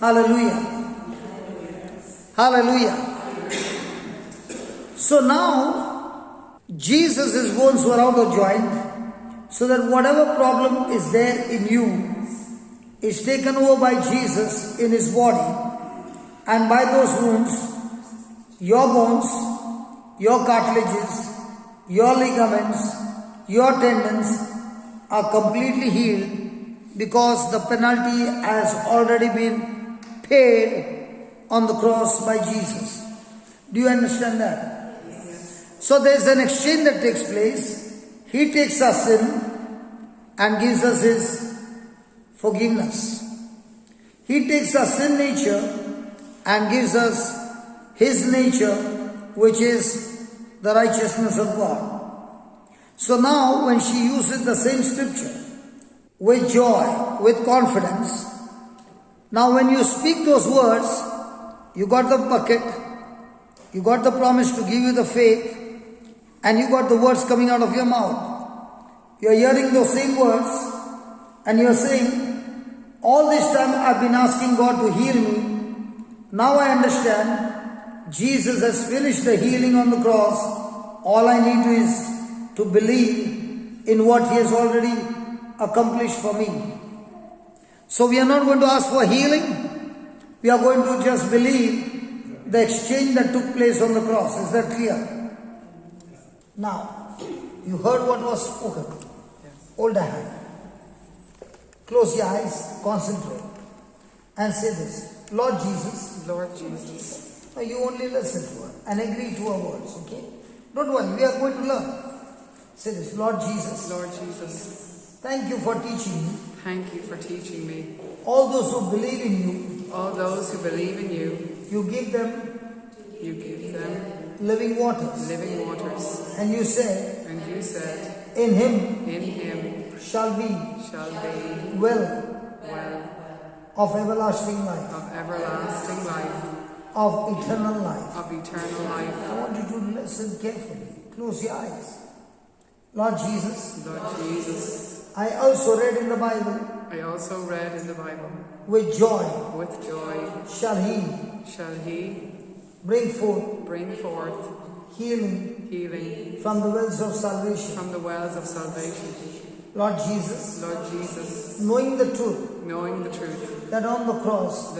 Hallelujah. Hallelujah. So now, Jesus' bones were out of joint, so that whatever problem is there in you is taken over by Jesus in his body, and by those wounds, your bones, your cartilages, your ligaments, your tendons are completely healed, because the penalty has already been paid on the cross by Jesus. Do you understand that? Yes. So there is an exchange that takes place. He takes our sin and gives us his forgiveness. He takes our sin nature and gives us his nature, which is the righteousness of God. So now when she uses the same scripture with joy, with confidence, now when you speak those words, you got the bucket, you got the promise to give you the faith, and you got the words coming out of your mouth. You are hearing those same words and you are saying, all this time I've been asking God to heal me. Now I understand Jesus has finished the healing on the cross. All I need is to believe in what he has already accomplished for me. So we are not going to ask for healing. We are going to just believe the exchange that took place on the cross. Is that clear? Now, you heard what was spoken. Hold a hand. Close your eyes, concentrate, and say this. Lord Jesus. Lord Jesus. You only listen to her and agree to her words, okay? Don't worry, we are going to learn. Say this. Lord Jesus. Lord Jesus. Thank you for teaching me. Thank you for teaching me. All those who believe in you. All those who believe in you. You give them living waters. Living waters. And you said. And you said. In him. In him. Shall be. Well. Of everlasting life. Of everlasting life. Of eternal life. Of eternal life. I want you to listen carefully. Close your eyes. Lord Jesus. Lord Jesus. I also read in the Bible. I also read in the Bible. With joy. With joy. Shall he bring forth healing from the wells of salvation. From the wells of salvation. Lord Jesus. Lord Jesus. Knowing the truth. That on the cross.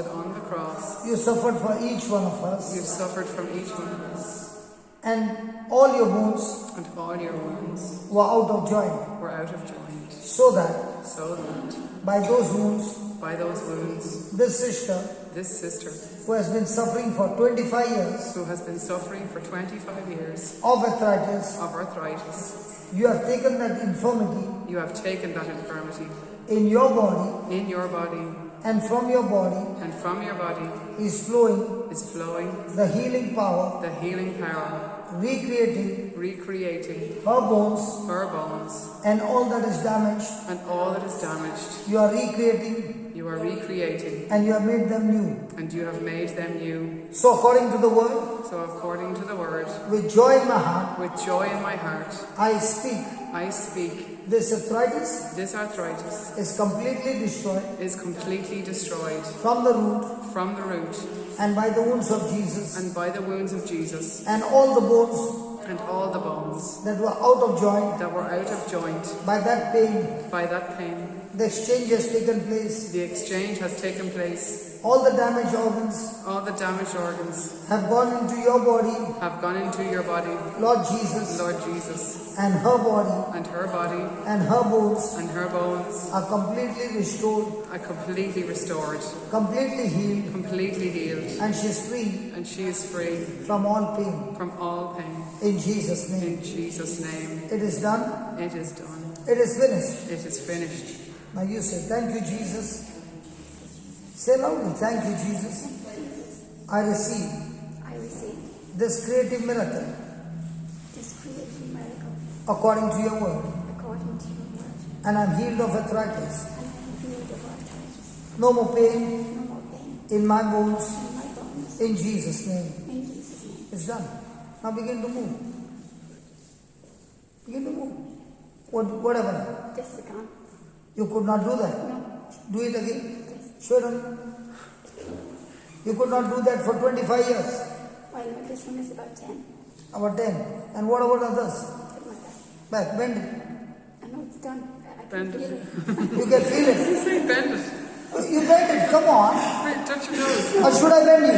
You suffered for each one of us. You suffered from each one of us. And all your wounds. And all your wounds. Were out of joint. So that. By those wounds. This sister. Who has been suffering for 25 years. Of arthritis. You have taken that infirmity. In your body. And from your body. Is flowing. The healing power. Recreating. Her bones. And all that is damaged. You are recreating. And you have made them new. So according to the word. With joy in my heart. I speak. This arthritis is completely destroyed from the root and by the wounds of Jesus and all the bones that were out of joint by that pain. The exchange has taken place. All the damaged organs have gone into your body. Lord Jesus. And her body. And her bones. Are completely restored. Completely healed. And she is free. From all pain. In Jesus' name. It is done. It is finished. Now you say, thank you, Jesus. Say loudly, thank you, Jesus. I receive this creative miracle according to your word. And I'm healed of arthritis. No more pain in my bones. In Jesus' name. It's done. Now begin to move. Whatever. You could not do that. No. Do it again. Show it on. You could not do that for 25 years. Well, this one is about 10. About 10. And what about others? Something like that. Back, bend it. I know it's done. I Bend can feel it. it. You can feel it. Say bend it. You bend it, come on. Wait, touch your nose. Or should I bend you?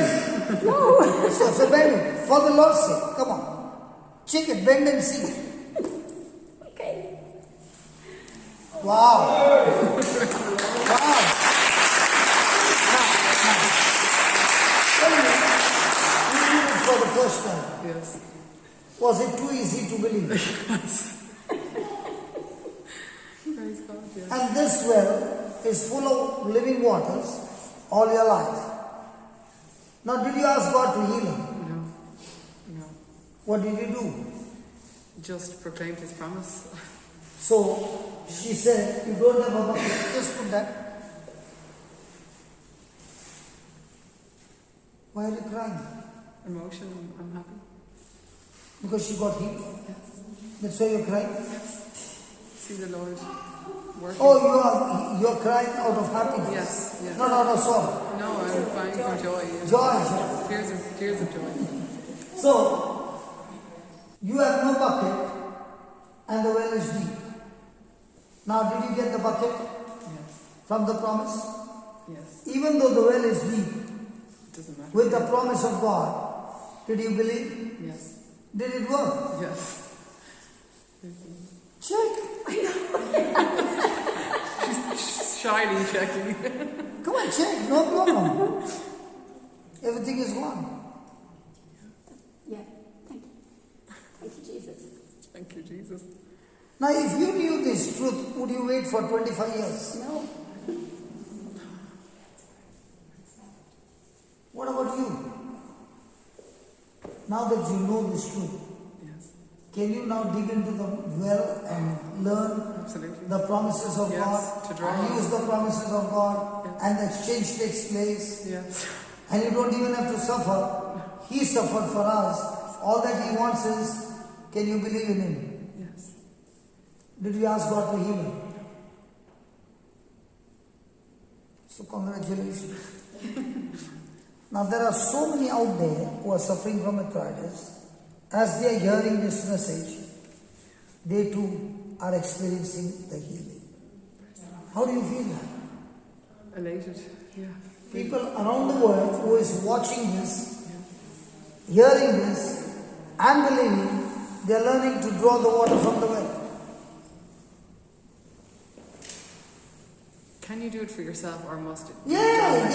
No! So bend it. For the Lord's sake, come on. Check it, bend and see. Okay. Wow. Wow. Now, tell me, you did it for the first time. Yes. Was it too easy to believe? Praise God, yes. And this well is full of living waters all your life. Now, did you ask God to heal him? No. What did you do? Just proclaimed his promise. So, she said, you don't have a bucket. Just put that. Why are you crying? Emotion, I'm happy. Because she got healed. Yes. That's why you're crying? See the Lord working. Oh, you're crying out of happiness. Yes, yes. Not out of sorrow. No, I'm crying for joy. Yes. Joy. Tears of joy. So, you have no bucket and the well is deep. Now, did you get the bucket Yes. from the promise? Yes. Even though the well is deep, It doesn't matter. with the promise of God, did you believe? Yes. Did it work? Yes. Check. She's shyly checking. Come on, check. No problem. Everything is gone. Yeah. Thank you. Thank you, Jesus. Thank you, Jesus. Now, if you knew this truth, would you wait for 25 years? No. What about you? Now that you know this truth, Yes. can you now dig into the well and learn Absolutely. the promises of Yes, God, to draw and on. use the promises of God, Yes. and the exchange takes place, Yes. and you don't even have to suffer. He suffered for us. All that He wants is, can you believe in Him? Yes. Did you ask God to heal Him? So congratulations. Now there are so many out there who are suffering from arthritis. As they are hearing this message, they too are experiencing the healing. How do you feel that? Elated. Yeah. People around the world who is watching this, hearing this, and believing, they are learning to draw the water from the well. Can you do it for yourself or must it? Yeah,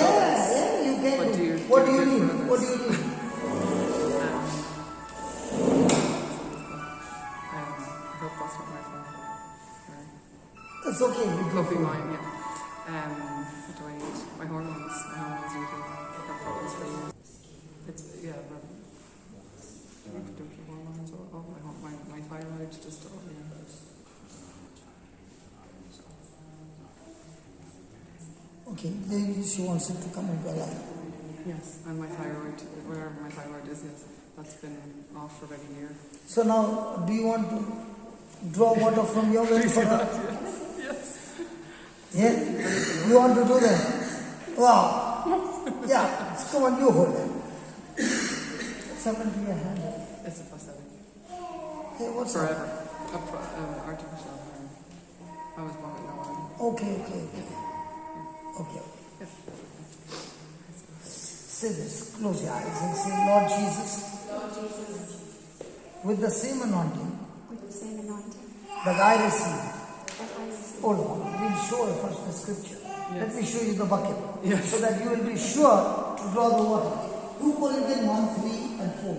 you can What do. do you- What do do you you do need? for What do others? you need? I hope that's not my phone. Sorry. It's okay. You Could be can. mine, yeah. What do I need? My hormones. My hormones usually have problems for you. It's, yeah, but I have to do it for hormones. Oh, my thyroid just, oh, yeah. Okay, maybe she wants it to come into her life. Yes, and my thyroid, wherever my thyroid is, yes, that's been off for about a year. So now, do you want to draw water from your well for her? Yes. Yeah? You want to do that? Wow. Yeah. Come on, you hold it. Someone to your hand. It's a prosthetic. Hey, what's Forever. Artificial. I was born with no arm. Okay. Yes. Say this. Close your eyes and say, Lord Jesus, Lord Jesus, with the same anointing with the same anointing that I received. that I receive, Hold on. We'll show you first the scripture. Let Yes. me show you the bucket. Yes. So that you will be sure to draw the water. 2 Corinthians 1, 3 and 4.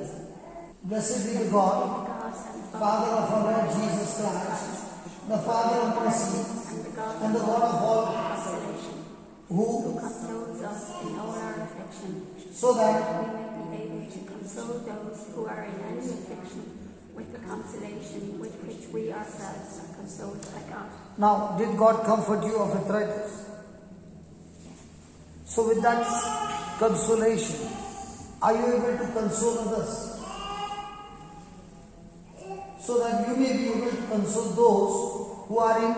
Blessed be the God, God and Father of our Lord Jesus Christ, the Father of mercy, and the God and the God of all, consolation, who, consoles us in all our affliction, so that we may be able to console those who are in any affliction with the consolation with which we ourselves are consoled by God. Now, did God comfort you of arthritis? So with that consolation, are you able to console others? So that you may be able to console those who are in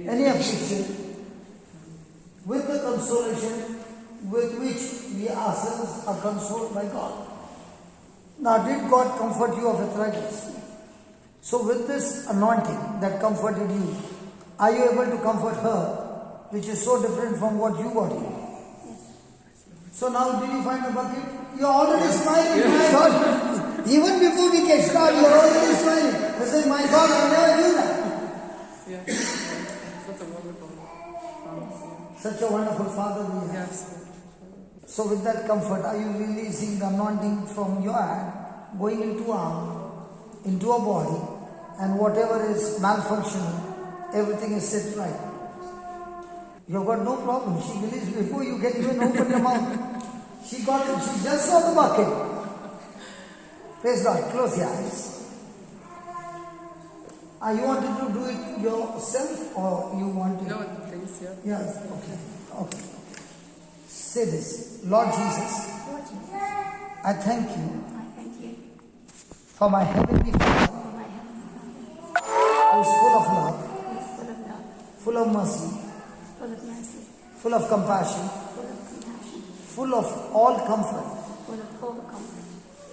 any affliction with the consolation with which we ourselves are consoled by God. Now, did God comfort you of arthritis? So with this anointing that comforted you, are you able to comfort her, which is so different from what you got here? So now, did you find a bucket? You're already smiling, my God. Even before we get started, you're already smiling. I say, my God, I never knew that. Yeah, such a wonderful promise. Such a wonderful Father we have. Yes. So with that comfort, are you releasing the anointing from your hand, going into arm, into a body, and whatever is malfunctioning, everything is set right. You've got no problem. She released before you can even open your mouth. She just saw the bucket. Praise God. Close your eyes. Are you wanted to do it yourself or you want to? No, please, yeah. Yes. Okay. Say this. Lord Jesus, Lord Jesus, I thank you I thank you for my Heavenly Father for my Heavenly Father, who is full of love, who is full of love, full of mercy, full of mercy, full of compassion, full of compassion, full of all comfort. full of all comfort.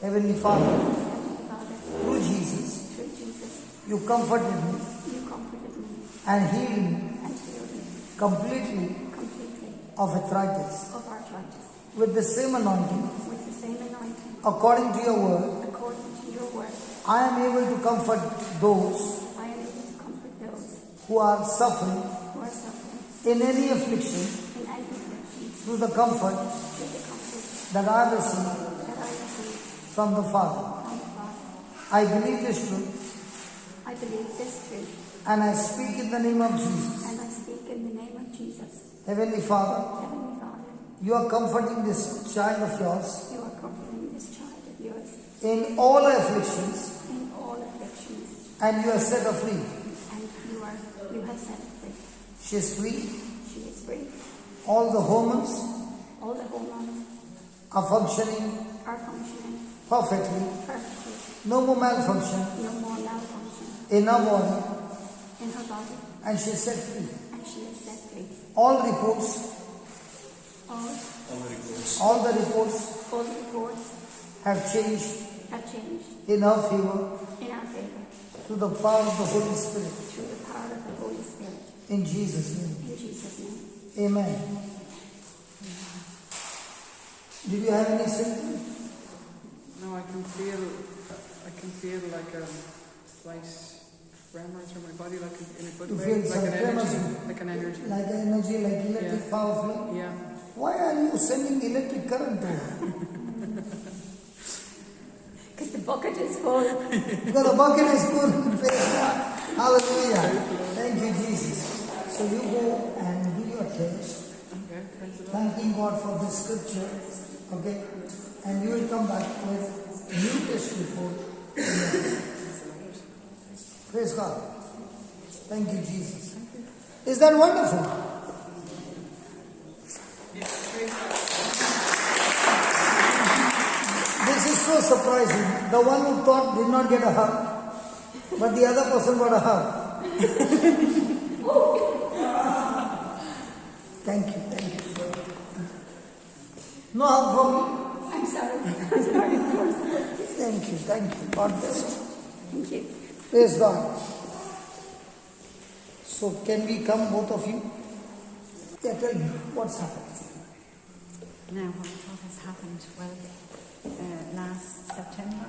Heavenly Father, Heavenly Father, through Jesus, through Jesus, you comforted me you comforted me and healed me and healed me completely completely of arthritis. of arthritis. With the same anointing, With the same anointing, according to your word, according to your word, I am able to comfort those I am able to comfort those who are suffering who are suffering in any affliction in any affliction through the comfort through the comfort that I receive that I receive from the Father. from the Father. I believe this truth I believe this truth, and I speak in the name of Jesus. and I speak in the name of Jesus. Heavenly Father, Heavenly Father, you are comforting this child of yours you are comforting this child of yours in all afflictions in all afflictions, and you are set her free. and you have set her free. She is free. She is free. All the hormones All the hormones are functioning are functioning perfectly. perfectly. No more malfunction No more malfunction in her body in her body, and she is set free. and she is set free. All reports, All all the reports the reports have changed have changed in her favor in our favor through the power of the Holy Spirit. through the power of the Holy Spirit. In Jesus' name. In Jesus' name. Amen. Did you have any symptoms? No, I can feel like a slight tremor through my body, like in a good You way, feel like some an tremors? energy, like an energy. Like energy, like electric Yeah. power flow? Yeah. Why are you sending electric current to her? Because the bucket is full. Because the bucket is full. Praise God. Hallelujah. Thank you, Jesus. So you go and do your test, Okay, praise the Lord. thanking God for this scripture, okay? And you will come back with a new test report. Praise God. Thank you, Jesus. Is that wonderful? This is so surprising. The one who thought did not get a hug, but the other person got a hug. Thank you. No hug from me? I'm sorry. I'm sorry, of course. Thank you. God bless you. Thank you. Praise God. So can we come, both of you? Yeah, tell me, what's happened? Now, what has happened? Well, last September,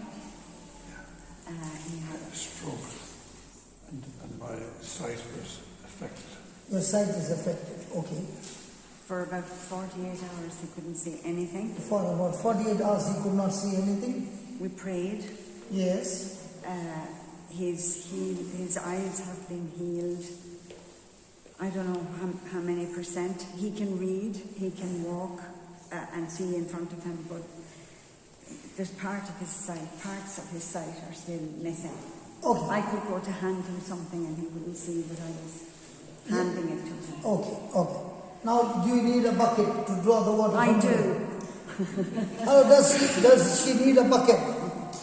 he had a stroke, and my sight was affected. Your sight is affected, okay. for about 48 hours. He couldn't see anything. For about 48 hours he could not see anything. We prayed. Yes. His eyes have been healed. I don't know how many percent. He can read, he can walk and see in front of him, but there's parts of his sight are still missing. Okay. I could go to hand him something and he wouldn't see that I was handing it to him. Okay. Now, do you need a bucket to draw the water? I from do. there? How does she need a bucket?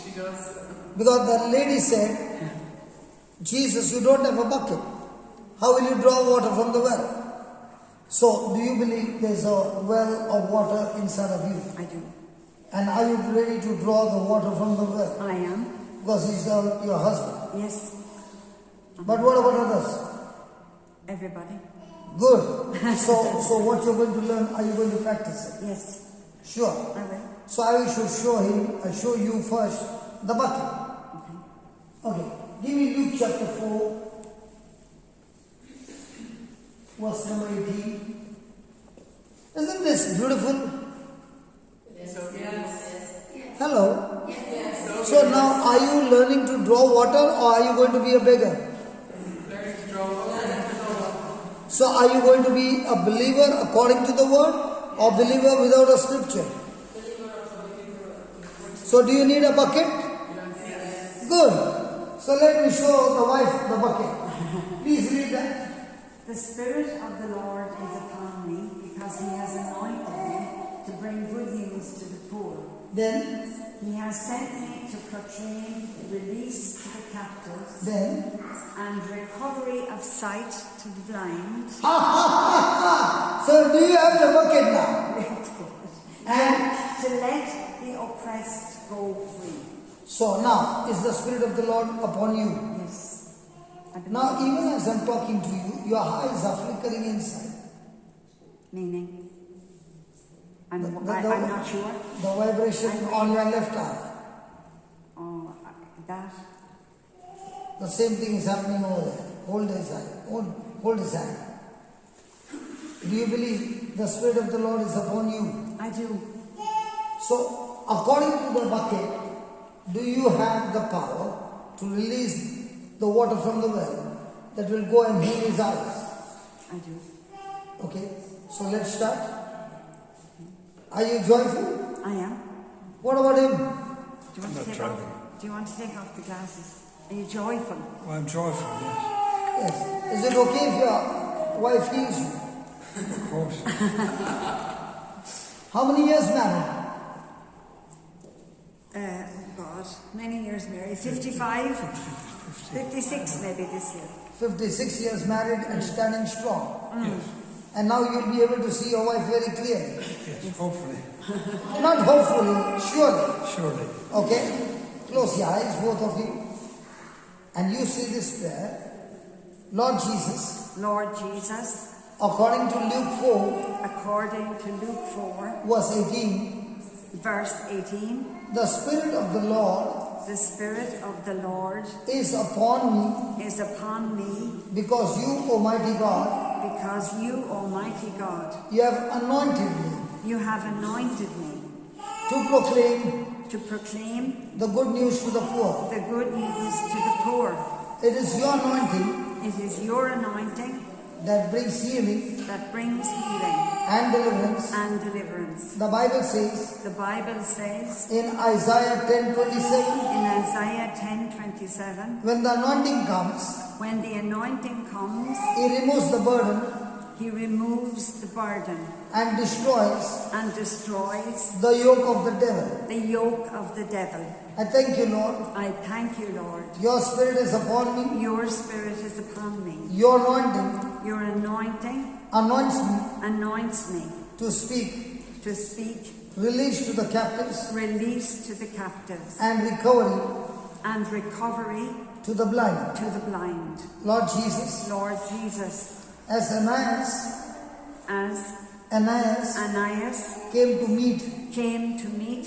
She does. Because the lady said, Jesus, you don't have a bucket. How will you draw water from the well? So, do you believe there's a well of water inside of you? I do. And are you ready to draw the water from the well? I am. Because he's your husband. Yes. But what about others? Everybody. Good. So what you're going to learn, are you going to practice it? Yes. Sure. I will. So I should show you first the bucket. Okay. Give me Luke chapter 4, verse number 18. Isn't this beautiful? Yes. Hello. So now, are you learning to draw water, or are you going to be a beggar? Learning to draw water. So are you going to be a believer according to the word, or believer without a scripture? So do you need a bucket? Good. So let me show the wife the bucket. Please read that. The Spirit of the Lord is upon me, because He has anointed me to bring good news to the poor. Then, He has sent me to proclaim release to the captives then. and recovery of sight to the blind. So do you have the bucket now? And to let the oppressed go free. So now, is the Spirit of the Lord upon you? Yes. I believe. Now, even as I'm talking to you, your eyes are flickering inside. Meaning? I'm The- not sure. The vibration on your left eye. Oh, that. The same thing is happening over there. Hold his eye. Hold his hand. Do you believe the Spirit of the Lord is upon you? I do. So, according to the bucket, do you have the power to release the water from the well that will go and heal his eyes? I do. Okay, so let's start. Are you joyful? I am. What about him? Do you want I'm to not take driving. off? Do you want to take off the glasses? Are you joyful? Well, I'm joyful, yes. Yes. Is it okay if your wife heals you? Of course. How many years married? God, many years married. 55? 56 maybe this year. 56 years married and standing strong. Yes. And now you'll be able to see your wife very clearly. Yes, hopefully. Not hopefully, surely. Surely. Okay? Close your eyes, both of you. And you see this prayer. Lord Jesus, Lord Jesus, according to Luke 4, according to Luke 4, verse 18, verse 18, the Spirit of the Lord the Spirit of the Lord is upon is upon me, me because you, Almighty God, because you, Almighty God, you have anointed me you have anointed me to proclaim to proclaim the good news to the poor. the good news to the poor. It is your anointing It is your anointing that brings healing that brings healing and deliverance. and deliverance. The Bible says The Bible says in Isaiah 10:27, in Isaiah 10:27, when the anointing comes, when the anointing comes, He removes the burden He removes the burden and destroys and destroys the yoke of the devil. the yoke of the devil. I thank you, Lord. I thank you, Lord. Your Spirit is upon me. Your Spirit is upon me. Your anointing Your anointing anoints me anoints me to speak to speak release to the captives release to the captives and recovery and recovery to the blind. to the blind. Lord Jesus, Lord Jesus, as Ananias as Ananias came to meet came to meet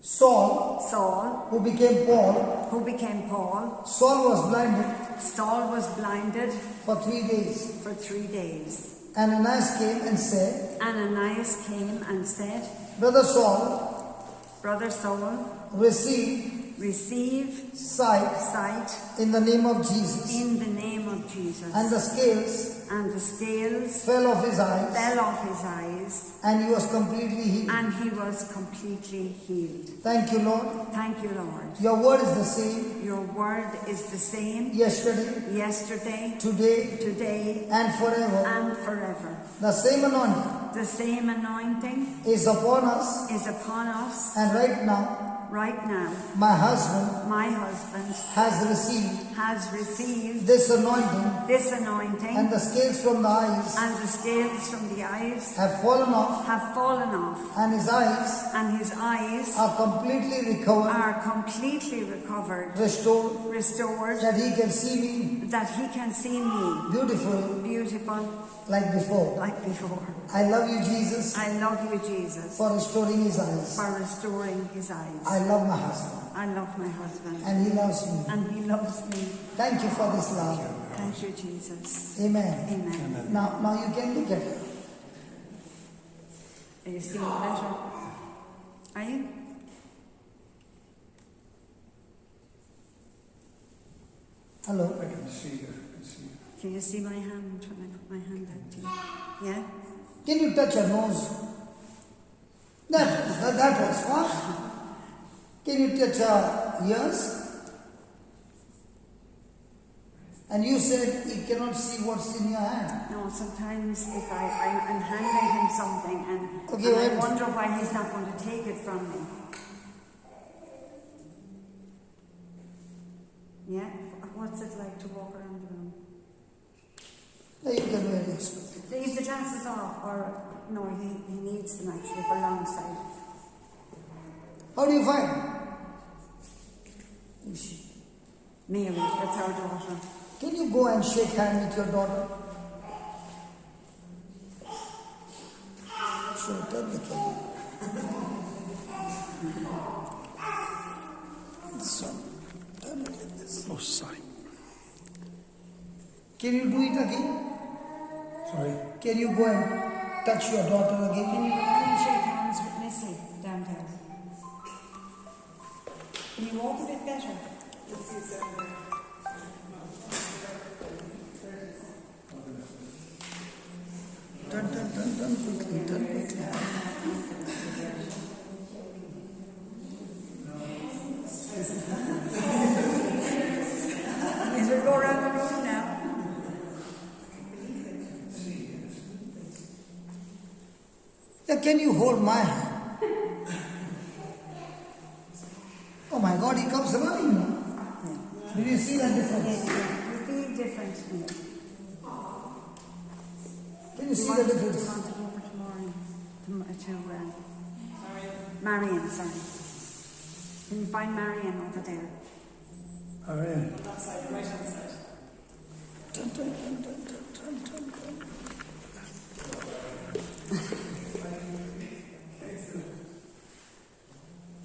Saul, Saul, who became Paul, who became Paul, Saul was blinded Saul was blinded for 3 days. for 3 days. Ananias came and said, Ananias came and said, Brother Saul, Brother Saul, receive receive sight sight in the name of Jesus. in the name of Jesus. And the scales And the scales fell off his eyes, fell off his eyes, and he was completely healed. and he was completely healed. Thank you, Lord. Thank you, Lord. Your word is the same Your word is the same yesterday, yesterday, today, today, and forever. and forever. The same anointing The same anointing is upon us, is upon us and right now right now, my husband my husband has received has received this anointing, this anointing, and the scales from the eyes and the scales from the eyes have fallen off, and his eyes are completely recovered, are completely recovered, restored, that he can see me beautiful beautiful like before. like before. I love you, Jesus, I love you, Jesus, for restoring his eyes. for restoring his eyes. I love my husband, I love my husband, and he loves me. and he loves me. Thank you for this love. Thank you, Jesus. Amen. Amen. Now you can look at it. Are you seeing better? Are you? Hello. I can see you. I can see you. Can you see my hand when I put my hand out to you? Yeah? Can you touch your nose? That was fast. Can you touch your ears? And you said you cannot see what's in your hand. No, sometimes if I'm handing him something and Okay, I wait. wonder why he's not going to take it from me. Yeah? What's it like to walk around the room? You can wear it. Leave the glasses off, or no, he needs them actually for long side. How do you find? Mary, that's our daughter. Can you go and shake hand with your daughter? Sure, tell the camera. So, turn it like this. Oh, sorry. Can you do it again? Sorry. Can you go and touch your daughter again? Can you shake hands with Missy downtown? Can you walk a bit better? Turn quickly. Yes, we'll go around the room now. Yeah, can you hold my hand? Oh my God, he comes running now. Did you see that difference? You feel different to me. Can you see the You difference? want to go over to Marion, sorry. Can you find Marion over there? Oh, yeah. That side, right hand side. Turn.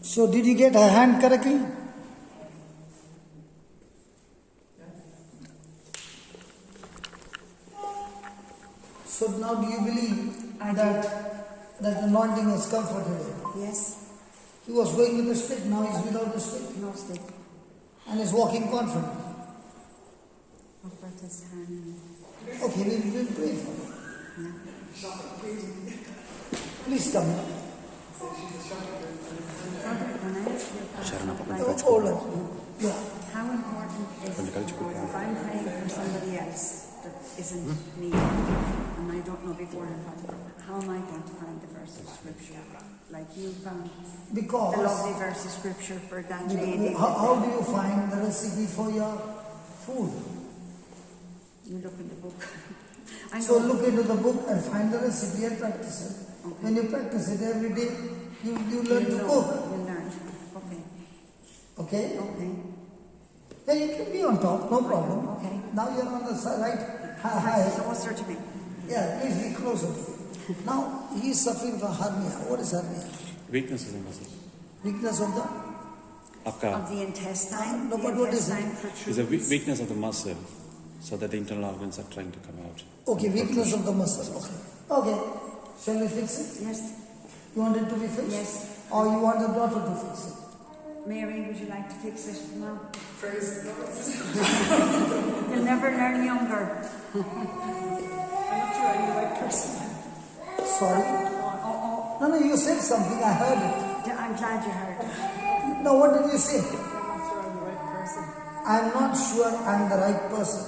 So did you get her hand correctly? So now do you believe that the anointing has comforted him? Yes. He was going with a stick, now he's without a stick No stick. and is walking confident. Offer his hand. Okay, we'll pray for him. Please come. When I ask you a question, like, Hold on. Yeah. how important is it if I'm praying for somebody else that isn't me, and I don't know beforehand how am I going to find the verse of scripture? Like you found the Because lovely verse of scripture for that lady. how do you find the recipe for your food? You look in the book. I know. So look into the book and find the recipe and practice it. Okay. When you practice it every day, you learn to know. cook. You learn. Okay. Okay? Okay. Yeah, you can be on top, no problem. Okay. Now you're on the side, right? Hi. Closer to me. Yeah, please be closer. Now he is suffering from hernia. What is hernia? Weakness is a muscle. Weakness of the. Of the intestine. No, the but what is it? intestine It's a protrudes. weakness of the muscle, so that the internal organs are trying to come out. Okay, weakness of the muscle. Okay. Shall we fix it? Yes. You want it to be fixed? Yes. Or you want the daughter to fix it? Mary, would you like to fix it now? Praise the Lord. You'll never learn younger. I'm not sure I'm the right person. Sorry? No, you said something. I heard it. I'm glad you heard it. No, what did you say? I'm not sure I'm the right person. I'm not sure I'm the right person.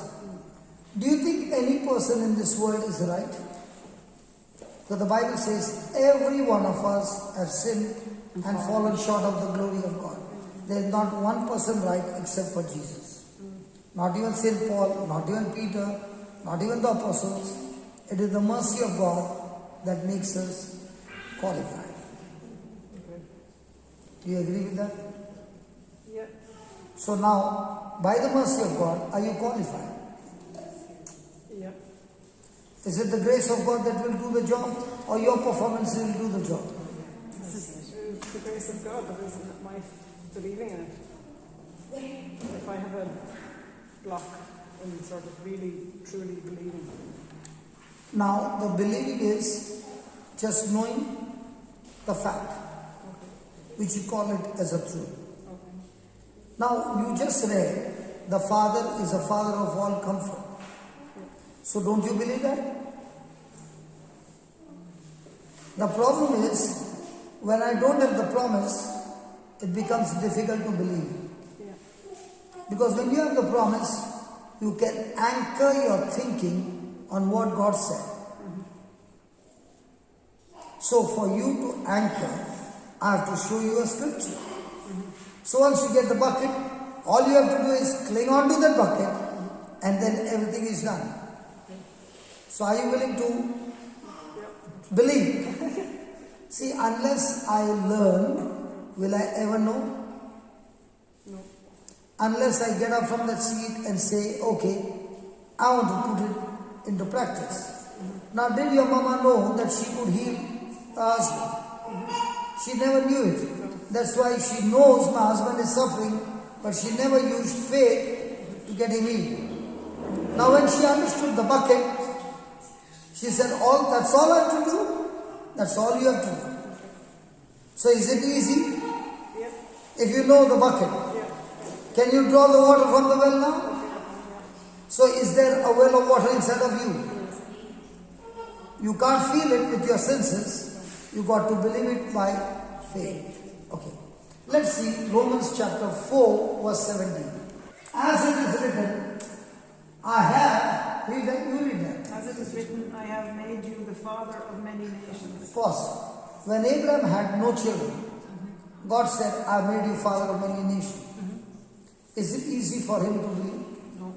Do you think any person in this world is right? So the Bible says every one of us have sinned and fallen short of the glory of God. There is not one person right except for Jesus. Not even St. Paul, not even Peter, not even the apostles. It is the mercy of God that makes us qualified. Do you agree with that? Yeah. So now, by the mercy of God, are you qualified? Yeah. Is it the grace of God that will do the job, or your performance will do the job? It's the grace of God that isn't my believing in it. If I have a block in sort of really, truly believing. Now, the believing is just knowing the fact, which you call it as a truth. Now, you just read, the Father is a Father of all comfort. So don't you believe that? The problem is, when I don't have the promise, it becomes difficult to believe. Because when you have the promise, you can anchor your thinking on what God said. So for you to anchor, I have to show you a scripture. So once you get the bucket, all you have to do is cling on to that bucket, and then everything is done. So are you willing to believe? See, unless I learn, will I ever know? No. Unless I get up from that seat and say, okay, I want to put it into practice. Now, did your mama know that she could heal her husband? She never knew it. That's why she knows my husband is suffering, but she never used faith to get him healed. Now, when she understood the bucket, she said, that's all I have to do? That's all you have to do. So is it easy? Yep. If you know the bucket. Yep. Can you draw the water from the well now? So is there a well of water inside of you? You can't feel it with your senses. You got to believe it by faith. Okay. Let's see Romans chapter 4 verse 17. As it is written, I have, read that, you read that. As it is written, I have made you the father of many nations. Pause. When Abraham had no children, God said, I made you father of many nations. Is it easy for him to believe? No.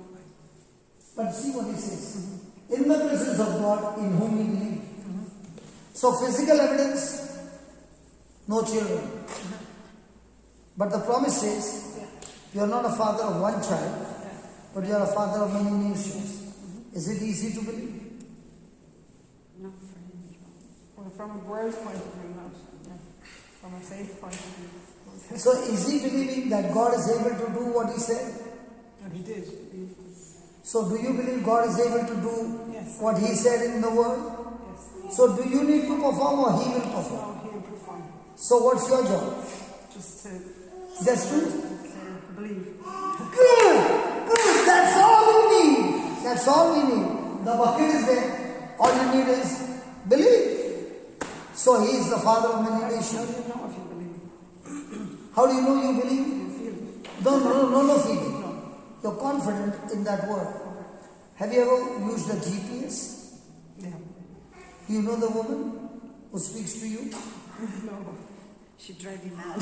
But see what he says. In the presence of God in whom he believed. So physical evidence, no children. But the promise says, you are not a father of one child, but you are a father of many nations. Is it easy to believe? Not for him. Well, from a world's point of view, not. Yeah. From a faith point of view. So is he believing that God is able to do what he said? And he did. So do you believe God is able to do Yes. what he said in the word? Yes. So do you need to perform or he will perform? No, he will perform. So what's your job? Just to Just to believe. Good. That's all we need. That's all we need. The bucket is there. All you need is believe. So he is the father of many How do nations. you know if you believe? How do you know you believe? You feel it. No feeling. You're confident in that word. Have you ever used a GPS? Yeah. Do you know the woman who speaks to you? No. She'd drive you mad.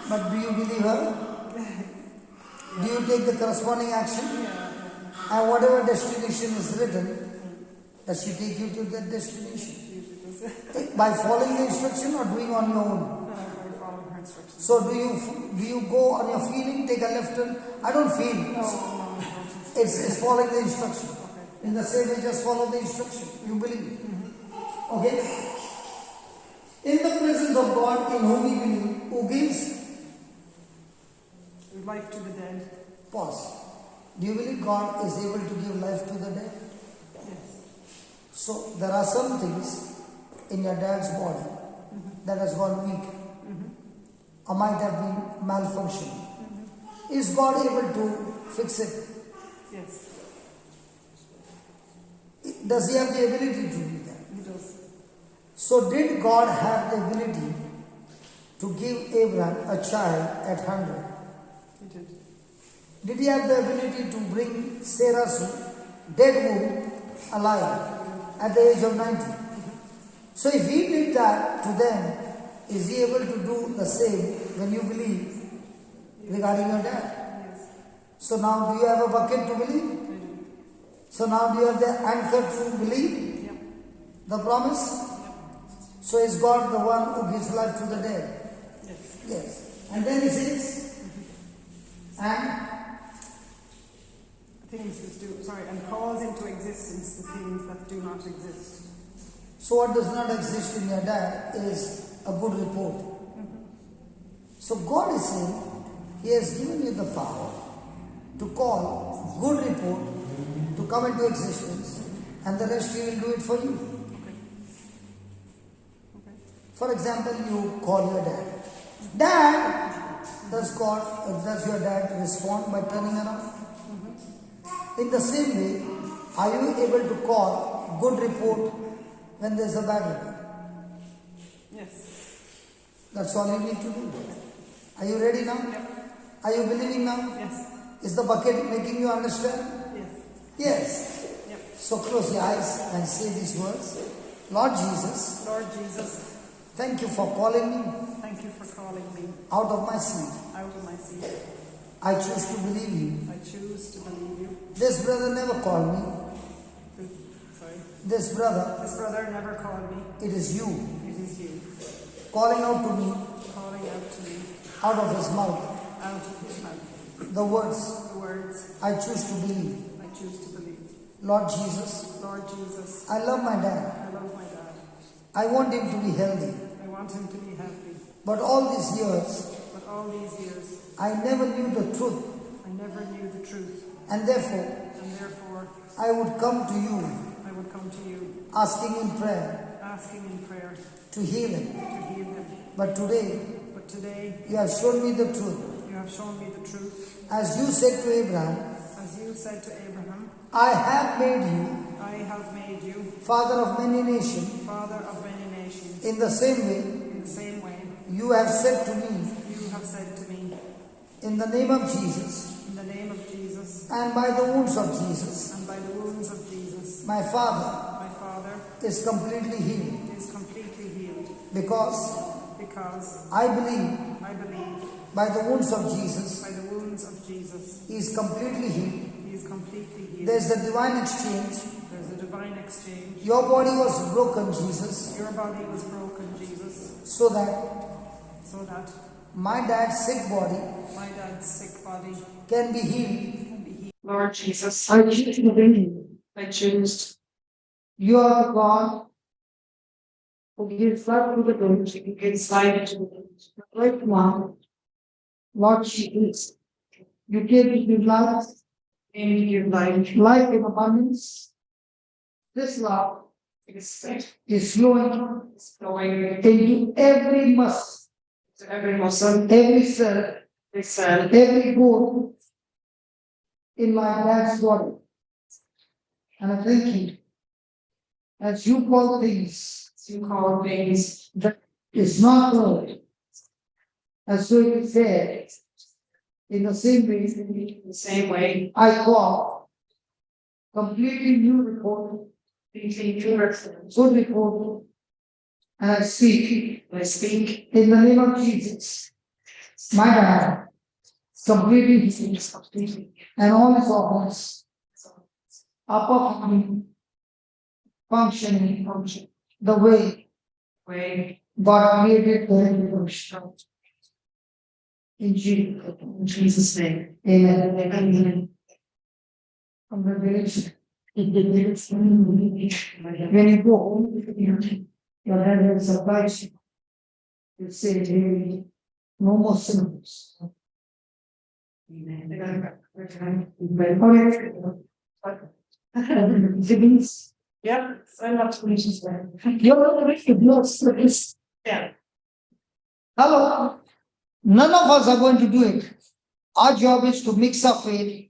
But do you believe her? Do you take the corresponding action? Yeah. And whatever destination is written, does she take you to that destination? By following the instruction or doing on your own? I follow her instructions. So do you go on your feeling, take a left turn? I don't feel. No. It's following the instruction. In the same way, just follow the instruction. You believe. Okay? In the presence of God in whom we believe, who gives? Life to the dead. Pause. Do you believe God is able to give life to the dead? Yes. So there are some things in your dad's body that has gone weak or might have been malfunctioning. Is God able to fix it? Yes. Does he have the ability to do that? He does. So did God have the ability to give Abraham a child at 100? He did. Did he have the ability to bring Sarah's dead womb alive at the age of 90? So if he did that to them, is he able to do the same when you believe regarding your dad? Yes. So now do you have a bucket to believe? So now do you have the anchor to believe? Yep. The promise? So is God the one who gives life to the dead? Yes. Yes. And then he says, and Things that do, sorry, and calls into existence the things that do not exist. so what does not exist in your dad is a good report. So God is saying, He has given you the power to call good report to come into existence, and the rest He will do it for you. Okay. For example, you call your dad. Dad! Does your dad respond by turning around? In the same way, are you able to call good report when there's a bad report? Yes. That's all you need to do. Are you ready now? Yep. Are you believing now? Yes. Is the bucket making you understand? Yes. Yes. Yep. So close your eyes and say these words. Lord Jesus, Lord Jesus, thank you for calling me thank you for calling me out of my seed. out of my seat. I choose to believe you. I choose to believe you. This brother never called me. Sorry. This brother, This brother never called me. it is you It is you calling out to me calling out to me out of his mouth out of his mouth. the words, The words I choose to believe. I choose to believe. Lord Jesus, Lord Jesus, I love my dad. I love my dad. I want him to be healthy. I want him to be happy. But all these years, But all these years, I never knew the truth. I never knew the truth. And therefore, And therefore, I would come to you I would come to you, asking in prayer asking in prayer to heal him. to heal him. But today, But today, you have shown me the truth. you have shown me the truth. As you said to Abraham, As you said to Abraham, I have made you I have made you father of many nations. father of many nations. In the same way, In the same way, you have said to me, you have said to me, in the name of Jesus, in the name of Jesus, and by the wounds of Jesus, and by the wounds of Jesus, my father my father is completely healed. is completely healed. Because Because I believe I believe by the wounds of Jesus, by the wounds of Jesus, he is completely healed. he is completely healed. There's a divine exchange. There's a divine exchange. Your body was broken, Jesus, Your body was broken, Jesus, so that so that my dad's sick body my dad's sick body can be healed. can be healed. Lord Jesus, I choose to believe. I choose You are the God who gives life to the dead. to give life to the Right now, Lord Jesus, you gave me life, and give life. life in abundance. This love Respect is flowing is flowing into every muscle, to every muscle, every cell, every cell, every bone in my dad's body. And I thank you. As you call things you call things that is not good, as so it is said, in the same way, the same way. I call completely new report, good report, and I speak I speak in the name of Jesus. My dad completely healed, completely. and all his organs are perfectly functioning the way Way God created them to function. In in Jesus' name. Amen. Amen. Congratulations. When you go home, your head will surprise you. You say, "Hey, no more symptoms." Siblings, Yeah, I love to meet you. you're not the rich blood service. Yeah. Hello. None of us are going to do it. Our job is to mix up faith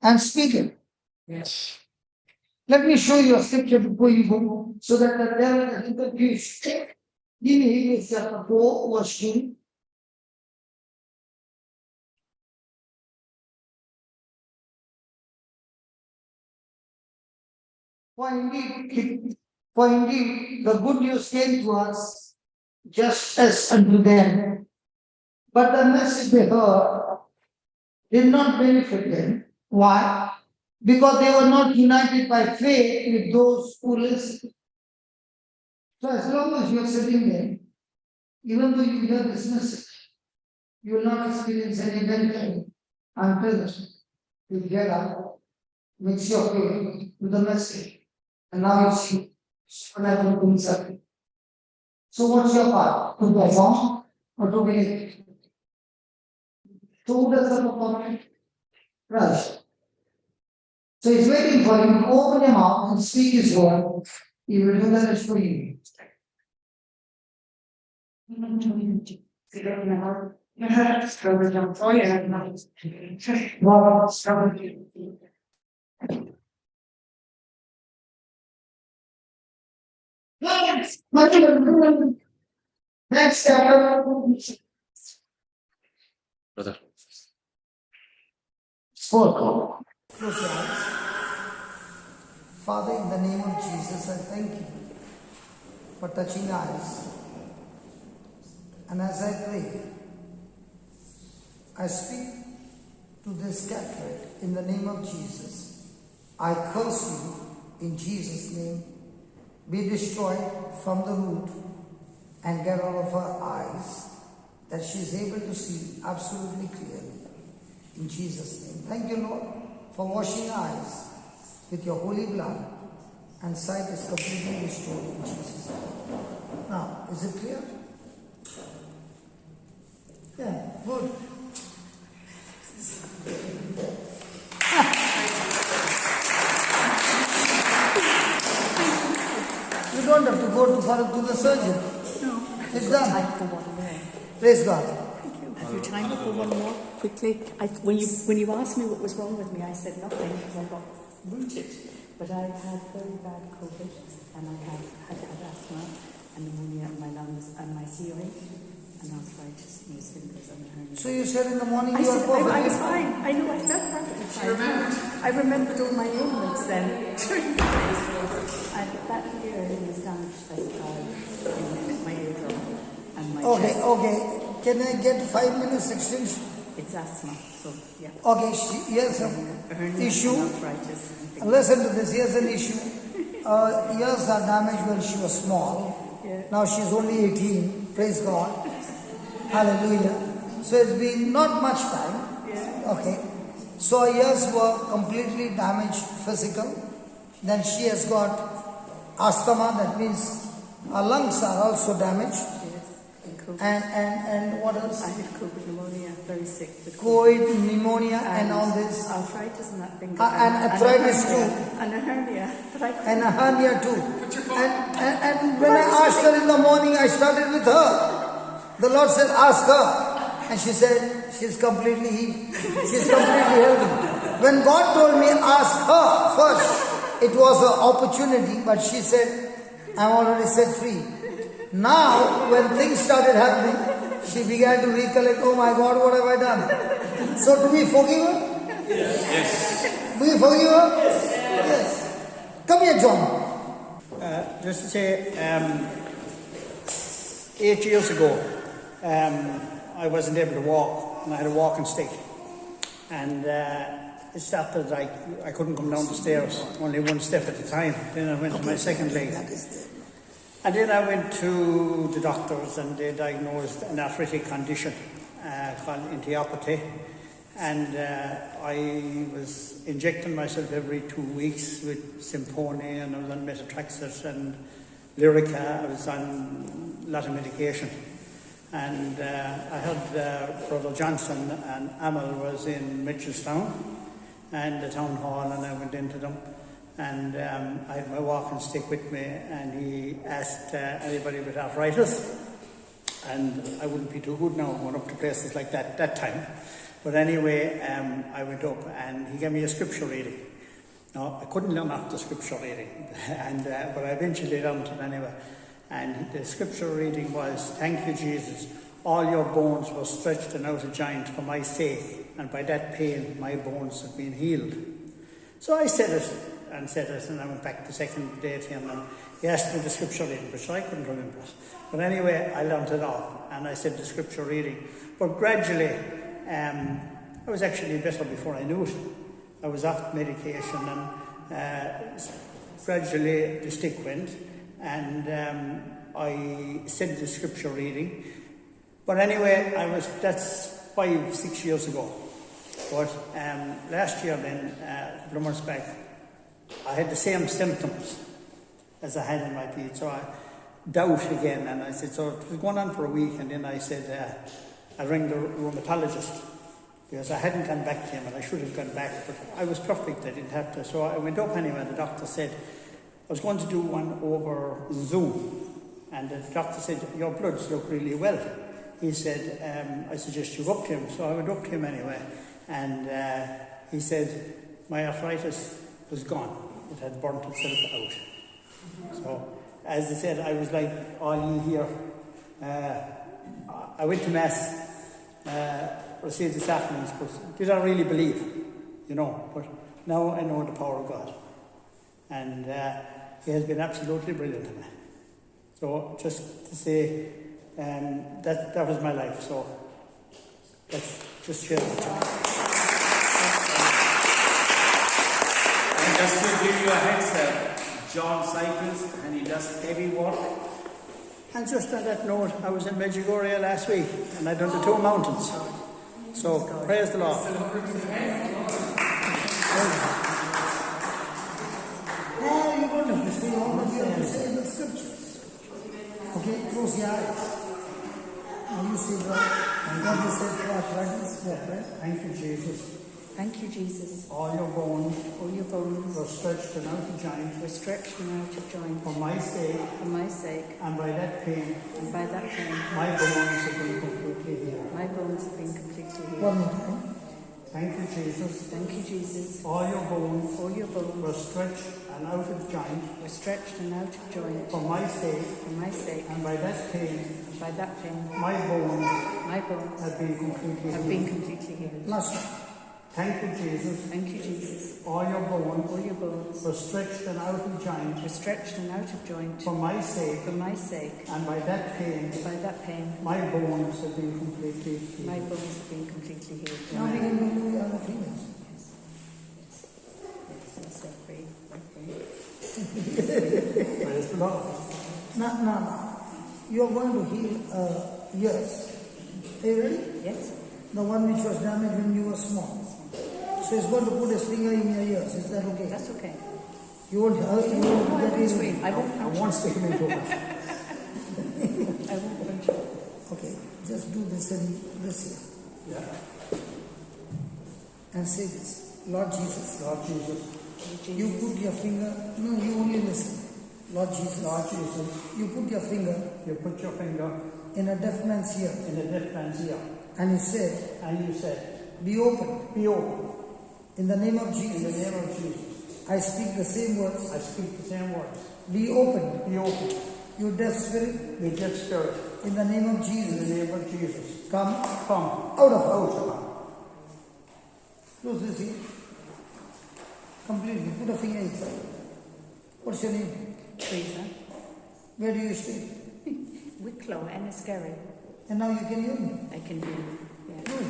and speak it. Yes. Let me show you a scripture before you go, so that the devil is confused. Give me Hebrews chapter 4, verse 2. For indeed, For indeed the good news came to us just as unto them. But the message they heard did not benefit them. Why? Because they were not united by faith with those who listened. So as long as you are sitting there, even though you hear this message, you will not experience any benefit until you get up, mix your faith with the message, and now you see supernatural things happen. So what's your part? To perform or to believe? So who does the performing? Christ. So he's waiting for you to open your mouth and speak his word. He will do the rest for you. Next chapter. Brother. Close your eyes. Father, in the name of Jesus, I thank you for touching eyes. And as I pray, I speak to this cataract in the name of Jesus. I curse you in Jesus' name. Be destroyed from the root and get out of her eyes, that she is able to see absolutely clearly. In Jesus' name. Thank you, Lord, for washing eyes with your holy blood, and sight is completely restored in Jesus' name. Now, is it clear? Yeah, good. You don't have to go to the surgeon. No. It's done. Time for one more. Praise God. Thank you. Have you time for one more? Quickly. When you asked me what was wrong with me, I said nothing because I got rooted. But I've had very bad COVID, and I had asthma and pneumonia in my lungs and my hearing and arthritis in my fingers and hernia. So you said in the morning I you are said, I perfectly was fine. I know I felt perfectly fine. I remembered all my ailments then during the day. And that hearing was damaged by the car in my eardrum and my chest. Okay. Can I get 5 minutes extension? It's asthma, so yeah. Okay, here's an Hernia issue. and arthritis. Listen to this, here's an issue. Ears are damaged when she was small. Yeah. Now she's only 18. Praise God. Hallelujah. So it's been not much time. Yeah. Okay. So her ears were completely damaged physical. Then she has got asthma, that means her lungs are also damaged. COVID. And what else? I had COVID pneumonia, very sick. With COVID, pneumonia, and all this. Arthritis in that finger. And arthritis too. And a hernia. And a hernia too. And when I asked her in the morning, I started with her. The Lord said, ask her. And she said, she's completely healed. She's completely healthy. When God told me, ask her first, it was an opportunity, but she said, I'm already set free. Now, when things started happening, she began to recollect, oh my God, what have I done? So do we forgive her? Yes. Do we forgive her? Yes. Come here, John. Just to say, 8 years ago, I wasn't able to walk, and I had a walking stick. And it started like I couldn't come down the stairs, only one step at a time. Then I went to my second leg. And then I went to the doctors, and they diagnosed an arthritic condition called enteropathy. And I was injecting myself every 2 weeks with Symphonia, and I was on methotrexate and Lyrica. I was on a lot of medication. And I had Brother Johnson and Amal was in Mitchelstown and the town hall, and I went into them. And I had my walking stick with me, and he asked anybody with arthritis, and I wouldn't be too good now going up to places like that time. But anyway, I went up, and he gave me a scripture reading. Now, I couldn't learn off the scripture reading, but I eventually learned it anyway. And the scripture reading was, "Thank you, Jesus. All your bones were stretched and out of joint for my sake, and by that pain my bones have been healed." So I said it and said it, and I went back the second day to him, and he asked me the scripture reading, which I couldn't remember it. But anyway, I learned it all, and I said the scripture reading. But gradually, I was actually better before I knew it. I was off medication, and gradually the stick went, and I said the scripture reading. But anyway, that's 5-6 years ago. But last year then, a couple of months back, I had the same symptoms as I had in my feet. So I doubt again, and I said, so it was going on for a week, and then I said, I rang the rheumatologist, because I hadn't gone back to him, and I should have gone back, but I was perfect, I didn't have to. So I went up anyway, and the doctor said, I was going to do one over Zoom, and the doctor said, your bloods look really well. He said, I suggest you go up to him. So I went up to him anyway, and he said, my arthritis was gone. It had burnt itself out. So, as I said, I was like all you here. I went to Mass, received the sacraments, but did I really believe? You know, but now I know the power of God. And he has been absolutely brilliant to me. So, just to say, that was my life. So, let's just share it. And just to give you a heads up, John cycles and he does heavy work. And just on that note, I was in Medjugorje last week, and I'd done the 2 mountains. So, praise the Lord. Now you don't have to say all that you have to say in the scriptures. Okay, close your eyes. Now you see God has said for arthritis, right? Thank you, Jesus. Thank you, Jesus. All your bones All your bones were stretched and out of joint were stretched and out of joint for my sake, for my sake, and by that pain, and by that pain, my bones have been completely healed. my bones have been completely One healed. more time. Thank you, Jesus. Thank you, Jesus. All your bones All your were bones stretched and out of joint were stretched and out of joint for my sake, for my sake, and by that pain, and by that pain, my bones my bones have been completely have healed. been completely healed. Last one. Thank you, Jesus. Thank you, Jesus. All your bones All your bones were stretched and out of joint were stretched and out of joint for my sake, for my sake, and by that pain, and by that pain, my bones have been completely healed. my bones have been completely healed. Now begin to do your other fingers. Yes. Yes, I'm set free. I'm free. Praise the Lord. Now. You are going to heal ears. Are you ready? Yes? The one which was damaged when you were small. So he's going to put his finger in your ears. Is that okay? That's okay. You won't No, I get won't it. scream. I I won't. won't stick him into it. I won't punch you. Okay, just do this and this here. Yeah. And say this. Lord Jesus. Lord Jesus. You put your finger. No, you only listen. Lord Jesus. Lord Jesus. You put your finger You put your finger in a deaf man's ear. in a deaf man's ear, And he said, and you said, be open. be open. In the name of In the Jesus. name of Jesus. I speak the same words. I speak the same words. Be open. Be open. You deaf spirit. Be deaf spirit. In the name of In the Jesus. name of Jesus. Come Come out of out her. of her. Close this here. Completely. Put a finger inside. What's your name? Teresa. Where do you stay? Wicklow, Enniskerry. And now you can hear me. I can hear you. Yeah. Good.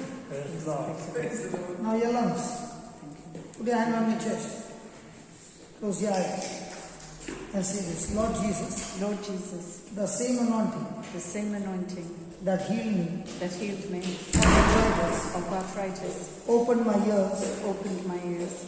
Praise the Lord. Now your lungs. Put your hand on your chest. Close your eyes. And say this. Lord Jesus, Lord Jesus, the same anointing the same anointing that healed me that healed me of arthritis, of arthritis opened my ears. opened my ears.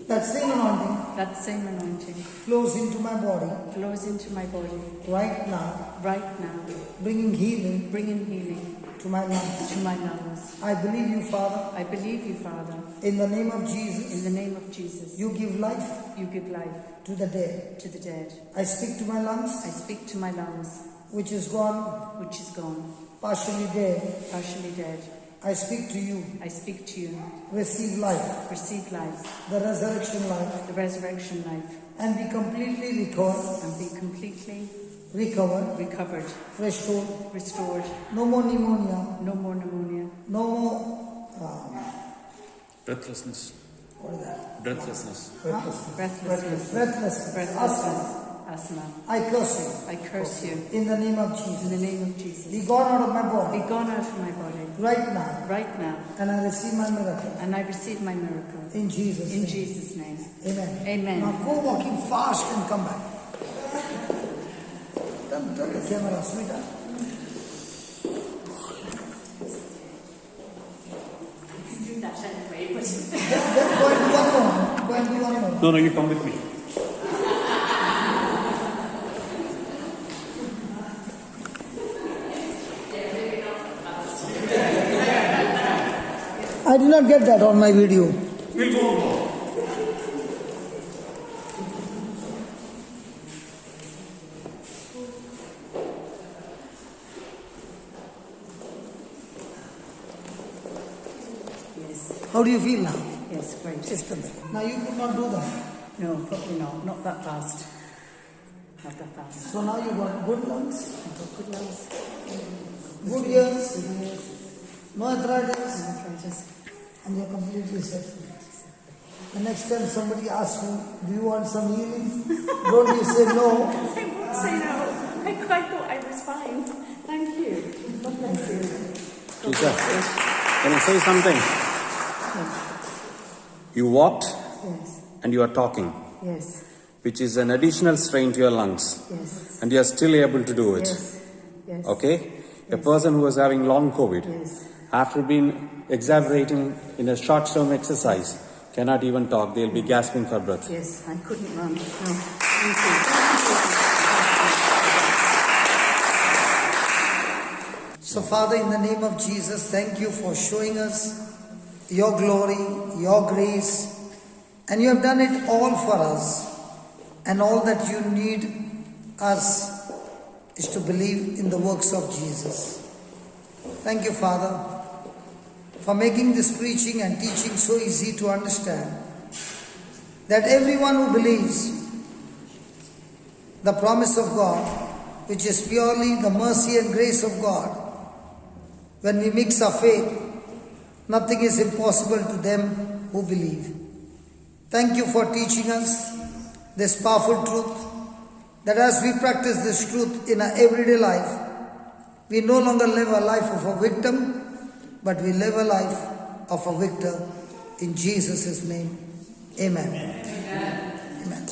That same anointing That same anointing flows into my body flows into my body right now, right now, bringing healing bringing healing to my lungs. to my lungs. I believe you, Father. I believe you, Father. In the name of In Jesus, the name of Jesus, you give life you give life to the dead. to the dead. I speak to my lungs, I speak to my lungs, which is gone, which is gone, partially dead. partially dead. I speak to you. I speak to you. Receive life, Receive life, the resurrection life, the resurrection life, and be completely recovered, and be completely recovered, restored, restored. No more pneumonia, no more pneumonia, no more Breathlessness. What is that? Breathlessness. Breathlessness. Breathlessness. Asthma. I curse you. I curse you. In the name of Jesus. In the name of Jesus. Be gone out of my Be body. gone out of my body. Right now. Right now. And I receive my miracle. And I receive my miracle. In Jesus' In name. Jesus' name. Amen. Amen. Now go walking fast and come back. Turn the camera, sweetheart. Do that anyway, but Then go and do one more. Go and do one more. No, you come with me. I did not get that on my video. We'll go more. yes, How do you feel now? yes, great. Just come back. Now you could not do that. No, probably not. Not that fast. Not that fast. So now you got good lungs, I've got good lungs, good ears, good ears, no arthritis, arthritis. and you're completely set free. The next time somebody asks you, do you want some healing? Don't you say no. I won't say no. I thought I was fine. Thank you. God bless you. God Jesus. bless you. Can I say something? You walked Yes, and you are talking, yes, which is an additional strain to your lungs. yes, And you are still able to do it. yes, yes. Okay? A person who was having long COVID, Yes. after being exaggerating in a short-term exercise, cannot even talk. They'll be gasping for breath. Yes, I couldn't run. No. Thank you. So Father, in the name of Jesus, thank you for showing us your glory, your grace, and you have done it all for us. And all that you need us is to believe in the works of Jesus. Thank you, Father, for making this preaching and teaching so easy to understand, that everyone who believes the promise of God, which is purely the mercy and grace of God, when we mix our faith, nothing is impossible to them who believe. Thank you for teaching us this powerful truth, that as we practice this truth in our everyday life, we no longer live a life of a victim, but we live a life of a victor. In Jesus' name, amen. Amen. Amen.